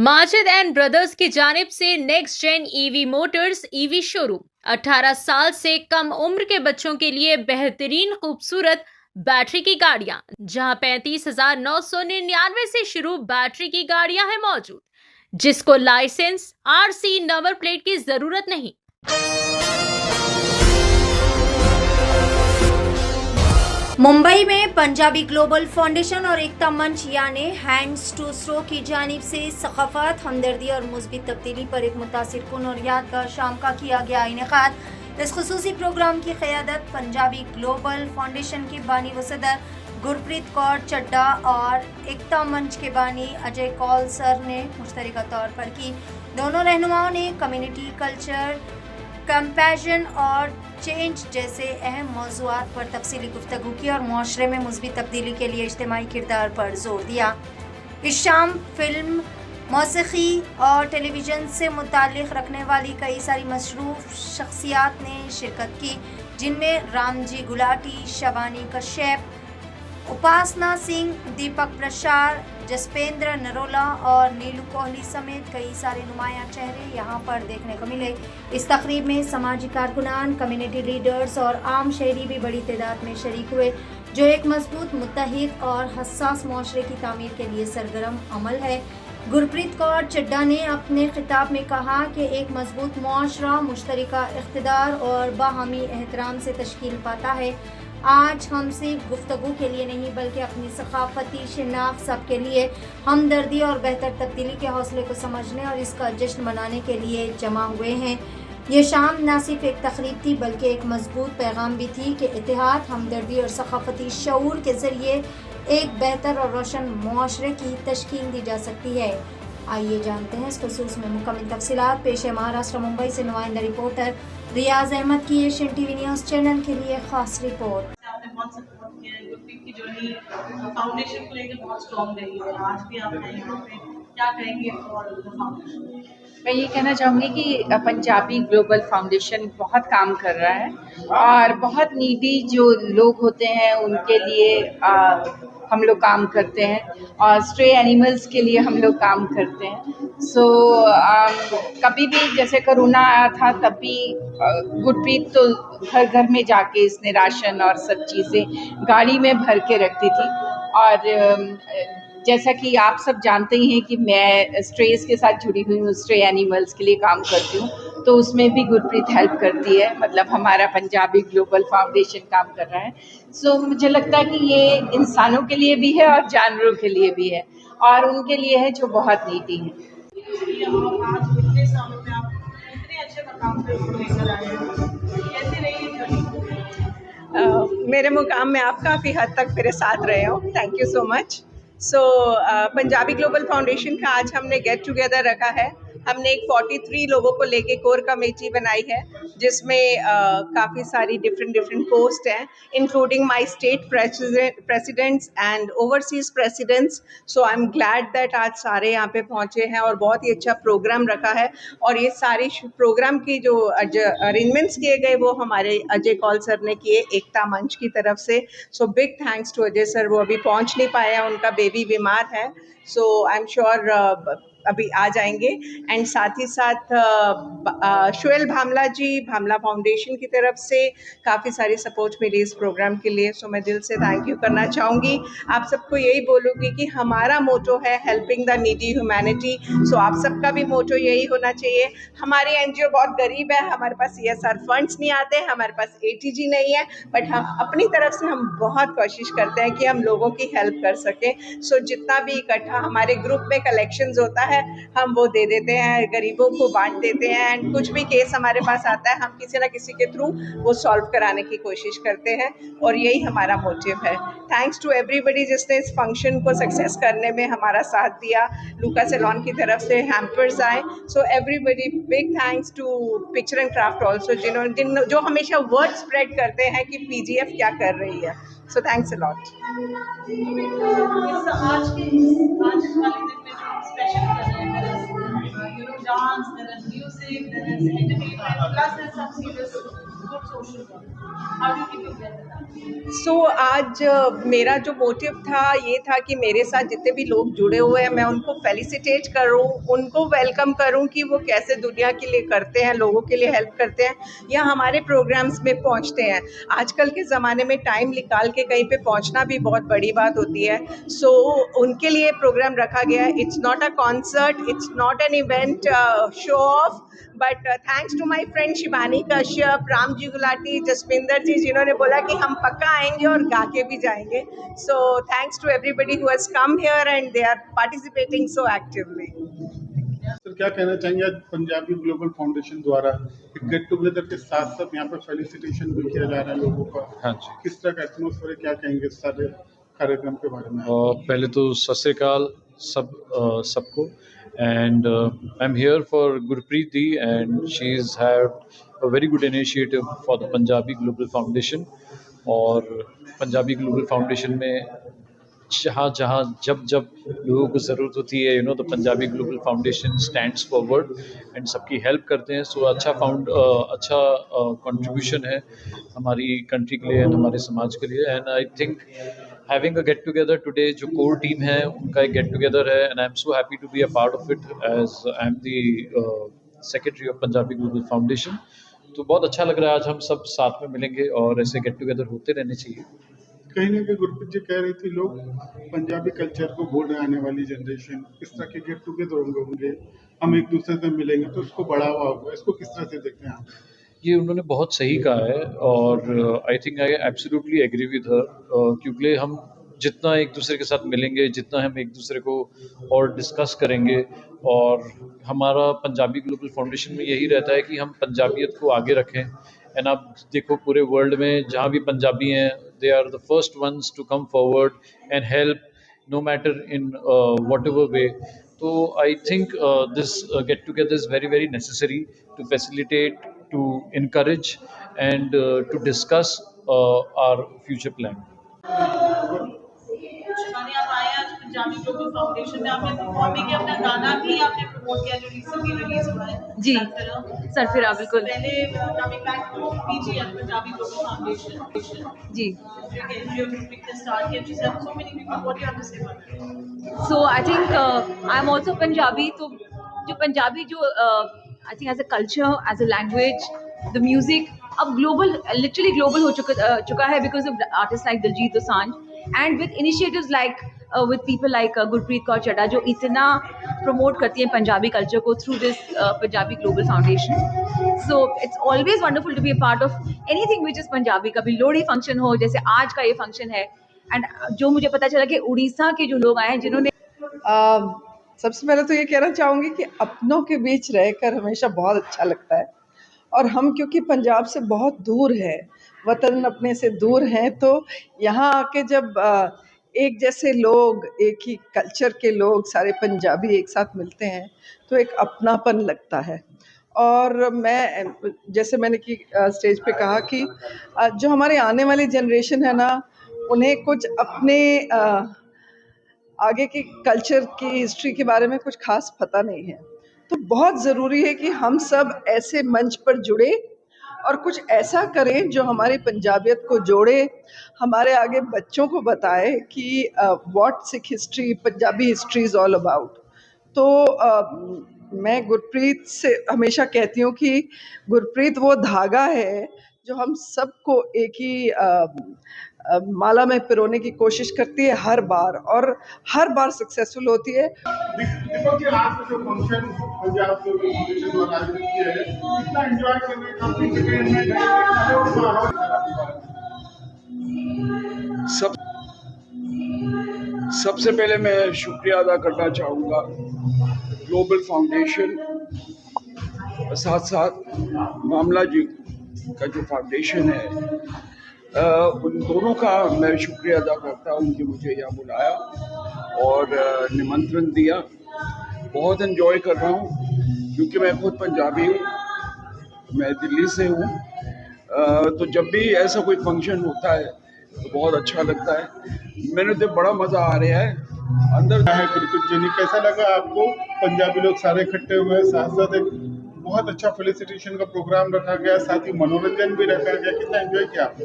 Majid and brothers की जानिब से next gen EV motors EV showroom 18 साल से कम उम्र के बच्चों के लिए बेहतरीन खूबसूरत बैटरी की गाड़ियां, जहां 35,999 से शुरू बैटरी की गाड़ियां हैं मौजूद, जिसको लाइसेंस आरसी नंबर प्लेट की जरूरत नहीं। मुंबई में पंजाबी ग्लोबल फाउंडेशन और एकता मंच यानी हैंड्स टू स्ट्रो की जानिब से सकाफत, हमदर्दी और मुस्बित तब्दीली पर एक मुतासिरकुन और यादगार शाम का किया गया इनेकाद। इस खुसूसी प्रोग्राम की क़यादत पंजाबी ग्लोबल फाउंडेशन के बानी व सदर गुरप्रीत कौर चड्डा और एकता मंच के बानी अजय कौल सर ने मुश्तरका तौर पर की। दोनों रहनुमाओं ने कम्युनिटी, कल्चर, कंपैशन और चेंज जैसे अहम मौज़ूआत पर तफसीली गुफ्तगू की और मुआशरे में मुस्बित तब्दीली के लिए इज्तिमाई किरदार पर जोर दिया। इस शाम फिल्म, मौसीकी और टेलीविज़न से मुताल्लिक़ रखने वाली कई सारी मशरूफ़ शख्सियात ने शिरकत की, जिनमें रामजी गुलाटी, शबानी कश्यप, उपासना सिंह, दीपक प्रसाद, जसपेंद्र नरोला और नीलू कोहली समेत कई सारे नुमायां चेहरे यहाँ पर देखने को मिले। इस तकरीब में समाजी कारकुनान, कम्युनिटी लीडर्स और आम शहरी भी बड़ी तादाद में शरीक हुए, जो एक मजबूत, मुत्तहिद और हसास मुआशरे की तामीर के लिए सरगर्म अमल है। गुरप्रीत कौर चड्डा ने अपने खिताब में कहा कि एक मजबूत मुआशरा मुश्तरका इख्तिदार और बाहमी एहतराम से तश्कील पाता है। आज हम सिर्फ गुफ्तगू के लिए नहीं बल्कि अपनी सकाफती शिनाख्त सबके लिए, हमदर्दी और बेहतर तब्दीली के हौसले को समझने और इसका जश्न मनाने के लिए जमा हुए हैं। ये शाम न सिर्फ एक तकरीब थी बल्कि एक मजबूत पैगाम भी थी कि इत्तेहाद, हमदर्दी और सकाफती शऊर के ज़रिए एक बेहतर और रोशन मुआशरे की तश्कील दी जा सकती है। आइए जानते हैं इस खुसूस में मुकम्मल तफसीलात। पेश है महाराष्ट्र मुंबई से नुमाइंदा रिपोर्टर रियाज अहमद की एशियन टीवी न्यूज़ चैनल के लिए खास रिपोर्ट। आपने बहुत सपोर्ट किया है, गुरप्रीत की जर्नी फाउंडेशन को लेकर बहुत स्ट्रॉन्ग रही है। आज भी आप हैं यहाँ पे, क्या कहेंगे फॉर द फाउंडेशन? मैं ये कहना चाहूँगी कि पंजाबी ग्लोबल फाउंडेशन बहुत काम कर रहा है और बहुत नीडी जो लोग होते हैं उनके लिए हम लोग काम करते हैं और स्ट्रे एनिमल्स के लिए हम लोग काम करते हैं। सो कभी भी जैसे कोरोना आया था तब भी गुरप्रीत तो घर घर में जाके इसने राशन और सब चीज़ें गाड़ी में भर के रखती थी। और जैसा कि आप सब जानते ही हैं कि मैं स्ट्रेस के साथ जुड़ी हुई हूँ, स्ट्रे एनिमल्स के लिए काम करती हूँ, तो उसमें भी गुरप्रीत हेल्प करती है। मतलब हमारा पंजाबी ग्लोबल फाउंडेशन काम कर रहा है। सो मुझे लगता है कि ये इंसानों के लिए भी है और जानवरों के लिए भी है और उनके लिए है जो बहुत नीडी है। और आज इतने सालों में आप इतने अच्छे मकाम पे लेकर आए हैं, कैसी रही है जर्नी? मेरे मुकाम में आप काफ़ी हद तक मेरे साथ रहे हो, thank you so much. Punjabi global foundation का आज हमने गेट टुगेदर रखा है। हमने एक 43 लोगों को लेके कोर कमेटी बनाई है, जिसमें काफ़ी सारी डिफरेंट पोस्ट हैं, including my state presidents and overseas presidents. So I am glad that आज सारे यहाँ पे पहुँचे हैं और बहुत ही अच्छा प्रोग्राम रखा है। और ये सारे प्रोग्राम की जो अरेंजमेंट्स किए गए वो हमारे अजय कौल सर ने किए, एकता मंच की तरफ से। So big thanks to Ajay sir. वो अभी पहुँच नहीं पाया, उनका बेबी बीमार है। सो आई एम श्योर अभी आ जाएंगे। एंड साथ ही साथ शुएल भामला जी, भामला फाउंडेशन की तरफ से काफ़ी सारी सपोर्ट मिली इस प्रोग्राम के लिए। सो मैं दिल से थैंक यू करना चाहूँगी। आप सबको यही बोलूँगी कि हमारा मोटो है हेल्पिंग द नीडी ह्यूमैनिटी। सो आप सबका भी मोटो यही होना चाहिए। हमारी एनजीओ बहुत गरीब है, हमारे पास CSR फंड्स नहीं आते, हमारे पास ATG नहीं है, बट हम अपनी तरफ से हम बहुत कोशिश करते हैं कि हम लोगों की हेल्प कर सकें। सो जितना भी इकट्ठा हमारे ग्रुप में कलेक्शंस होता है हम वो दे देते हैं, गरीबों को बांट देते हैं। एंड कुछ भी केस हमारे पास आता है हम किसी ना किसी के थ्रू वो सॉल्व कराने की कोशिश करते हैं और यही हमारा मोटिव है। थैंक्स टू एवरीबडी जिसने इस फंक्शन को सक्सेस करने में हमारा साथ दिया। लूका सैलून की तरफ से हैम्पर्स आए। So everybody big thanks to picture and craft also, जो हमेशा वर्ड स्प्रेड करते हैं कि PGF क्या कर रही है। So thanks a lot. आज वाले दिन में जो स्पेशल कर रहे हैं, dance, there is music, there is entertainment, plus there's some serious good social work. How do you keep it together? आज मेरा जो मोटिव था ये था कि मेरे साथ जितने भी लोग जुड़े हुए हैं मैं उनको फेलिसिटेट करूं, उनको वेलकम करूं कि वो कैसे दुनिया के लिए करते हैं, लोगों के लिए हेल्प करते हैं या हमारे प्रोग्राम्स में पहुंचते हैं। आजकल के ज़माने में टाइम निकाल के कहीं पे पहुंचना भी बहुत बड़ी बात होती है। उनके लिए प्रोग्राम रखा गया है। It's not a concert, it's not an event show off, but thanks to my friend Shivani Kashyap, Ramji Gulati, Jaswinder ji, जिन्होंने बोला कि हम पक्का आएंगे और गा के भी जाएंगे। So thanks to everybody who has come here and they are participating so actively. Sir क्या कहना चाहेंगे, आज पंजाबी ग्लोबल फाउंडेशन द्वारा एक गेट टुगेदर के साथ साथ यहाँ पर फेलिसिटेशन भी किया जा रहा है लोगों का? हाँ जी। किस तरह का एटमॉस्फेयर है, क्या कहेंगे इस सारे कार्यक्रम के बारे में? पहले तो सत श्री अकाल सबको, and I am here for Gurpreet the, and she is had a very good initiative for the Punjabi global foundation. और पंजाबी ग्लोबल फाउंडेशन में जहाँ जहाँ जब जब लोगों को ज़रूरत होती है, the Punjabi global foundation stands forward and सबकी हेल्प करते हैं। सो अच्छा कंट्रीब्यूशन है हमारी कंट्री के लिए एंड हमारे समाज के लिए। And I think having a get together today, जो कोर टीम है उनका एक गेट टुगेदर है, and I am so happy to be a part of it as I am the secretary of Punjabi global foundation. तो बहुत अच्छा लग रहा है, आज हम सब साथ में मिलेंगे और ऐसे गेट टुगेदर होते रहने चाहिए। कहीं ना कहीं गुरप्रीत जी कह रही थी लोग पंजाबी कल्चर को भूल रहे, आने वाली जनरेशन, इस तरह के गेट टुगेदर होंगे, हम एक दूसरे से मिलेंगे तो उसको बढ़ावा होगा, इसको किस तरह से देखते हैं आप? ये उन्होंने बहुत सही कहा है और I think I absolutely agree with her, क्योंकि हम जितना एक दूसरे के साथ मिलेंगे, जितना हम एक दूसरे को और डिस्कस करेंगे, और हमारा पंजाबी ग्लोबल फाउंडेशन में यही रहता है कि हम पंजाबियत को आगे रखें। एंड आप देखो पूरे वर्ल्ड में जहाँ भी पंजाबी हैं, they are the first ones to come forward and help, no matter in whatever way. तो I think this get together is very very necessary to facilitate, to encourage and to discuss our future plan. Shivani, आप आए आज Punjabi global foundation में, आपने perform भी किया, अपना गाना भी आपने प्रमोट किया जो रिसेंटली रिलीज हुआ है। जी, सरफिरा, बिल्कुल। पहले coming back to PGF Punjabi global foundation ji, you picked the start here, she said so many people, what do you have to say about it? so I think I am also Punjabi, तो जो पंजाबी जो I think as a culture, as a language, the music अब global, literally global हो चुका है because of artists like Diljit Dosanjh, and with initiatives like with people like Gurpreet Kaur Chadha जो इतना promote करती हैं पंजाबी culture को through this Punjabi Global Foundation. So it's always wonderful to be a part of anything which is Punjabi. कभी Lohri function हो, जैसे आज का ये फंक्शन है, and जो मुझे पता चला कि उड़ीसा के जो लोग आए हैं जिन्होंने सबसे पहले तो ये कहना चाहूँगी कि अपनों के बीच रहकर हमेशा बहुत अच्छा लगता है, और हम क्योंकि पंजाब से बहुत दूर है, वतन अपने से दूर हैं, तो यहाँ आके जब एक जैसे लोग, एक ही कल्चर के लोग, सारे पंजाबी एक साथ मिलते हैं तो एक अपनापन लगता है। और मैं जैसे मैंने कि स्टेज पे कहा कि जो हमारे आने वाली जनरेशन है ना, उन्हें कुछ अपने आगे के कल्चर की हिस्ट्री के बारे में कुछ खास पता नहीं है, तो बहुत ज़रूरी है कि हम सब ऐसे मंच पर जुड़े और कुछ ऐसा करें जो हमारी पंजाबियत को जोड़े, हमारे आगे बच्चों को बताए कि what Sikh history, Punjabi history is all about. तो मैं गुरप्रीत से हमेशा कहती हूँ कि गुरप्रीत वो धागा है जो हम सबको एक ही माला में पिरोने की कोशिश करती है हर बार, और हर बार सक्सेसफुल होती है। दीपक जी, आज का जो फंक्शन पंजाब ग्लोबल फाउंडेशन द्वारा आयोजित किया है, कितना एंजॉय कर रहे हैं, काफी सबसे पहले मैं शुक्रिया अदा करना चाहूँगा ग्लोबल फाउंडेशन, साथ साथ मामला जी का जो फाउंडेशन है, उन दोनों का मैं शुक्रिया अदा करता हूँ कि मुझे यहाँ बुलाया और निमंत्रण दिया। बहुत एंजॉय कर रहा हूँ क्योंकि मैं खुद पंजाबी हूँ, मैं दिल्ली से हूँ, तो जब भी ऐसा कोई फंक्शन होता है तो बहुत अच्छा लगता है। मैंने तो बड़ा मज़ा आ रहा है अंदर है। गुरप्रीत जी, कैसा लगा आपको? पंजाबी लोग सारे इकट्ठे हुए, साथ साथ एक बहुत अच्छा फेलिसिटेशन का प्रोग्राम रखा गया, साथ ही मनोरंजन भी रखा गया, कितना एंजॉय किया आपने?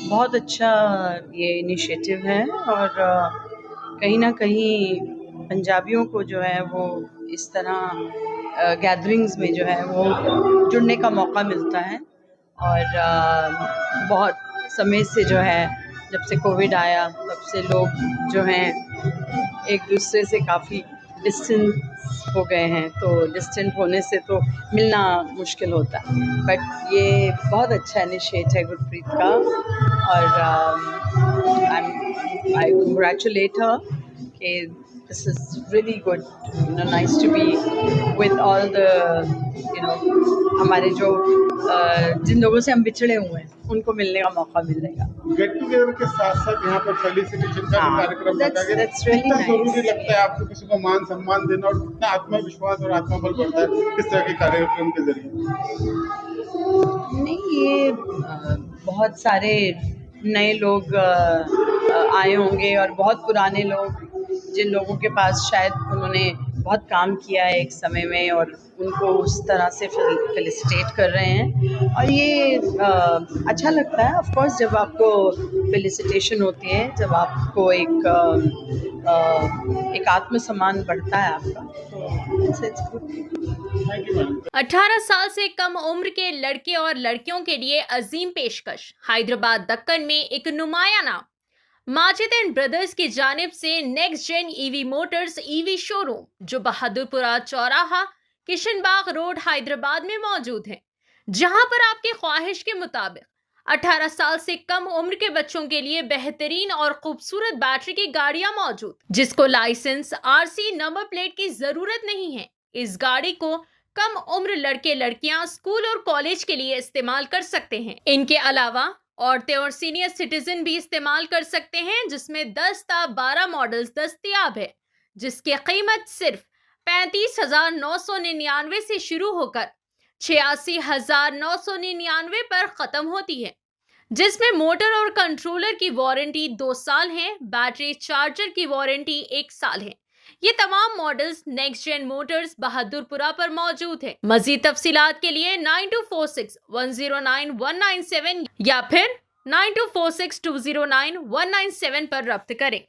बहुत अच्छा ये इनिशिएटिव है और कहीं ना कहीं पंजाबियों को जो है वो इस तरह गैदरिंग्स में जो है वो जुड़ने का मौका मिलता है और बहुत समय से जो है जब से कोविड आया तब से लोग जो हैं एक दूसरे से काफ़ी डिस्टेंस हो गए हैं, तो डिस्टेंट होने से तो मिलना मुश्किल होता है। बट ये बहुत अच्छा इनिशिएट है गुरप्रीत का और आई कंग्रेचुलेट हर कि this is really good, nice to be with all the हमारे जो जिन लोगों से हम बिछड़े हुए हैं उनको मिलने का मौका मिलेगा। गेट टुगेदर के साथ साथ यहाँ पर फेलिसिटेशन का भी कार्यक्रम रखा गया। कितना जरूरी लगता है आपको किसी को मान सम्मान देना और कितना आत्मविश्वास और आत्मबल बढ़ता है इस तरह के कार्यक्रम के जरिए? नहीं, ये बहुत सारे नए लोग आए होंगे और बहुत पुराने लोग जिन लोगों के पास शायद उन्होंने बहुत काम किया है एक समय में और उनको उस तरह से फेलिसिटेट कर रहे हैं और ये अच्छा लगता है। ऑफ कोर्स जब आपको फेलिसिटेशन होती है, जब आपको एक आत्मसम्मान बढ़ता है आपका, तो इट्स गुड। 18 साल से कम उम्र के लड़के और लड़कियों के लिए अजीम पेशकश। हैदराबाद दक्कन में एक नुमायां नाम माजिद एंड ब्रदर्स की जानिब से next gen EV motors EV showroom जो बहादुरपुरा चौराहा किशनबाग रोड हैदराबाद में मौजूद है, जहां पर आपकी ख्वाहिश के मुताबिक 18 साल से कम उम्र के बच्चों के लिए बेहतरीन और खूबसूरत बैटरी की गाड़ियां मौजूद, जिसको लाइसेंस आरसी नंबर प्लेट की जरूरत नहीं है। इस गाड़ी को कम उम्र लड़के लड़कियां स्कूल और कॉलेज के लिए इस्तेमाल कर सकते हैं। इनके अलावा औरतें और सीनियर सिटीजन भी इस्तेमाल कर सकते हैं, जिसमें 10 ता 12 मॉडल्स दस्तयाब है, जिसकी कीमत सिर्फ 35,999 से शुरू होकर 86,999 पर खत्म होती है, जिसमें मोटर और कंट्रोलर की वारंटी 2 साल है, बैटरी चार्जर की वारंटी 1 साल है। ये तमाम models next gen motors Bahadurpura पर मौजूद है। मजीद तफसीलात के लिए 9246109197 या फिर 9246209197 पर रब्त करें।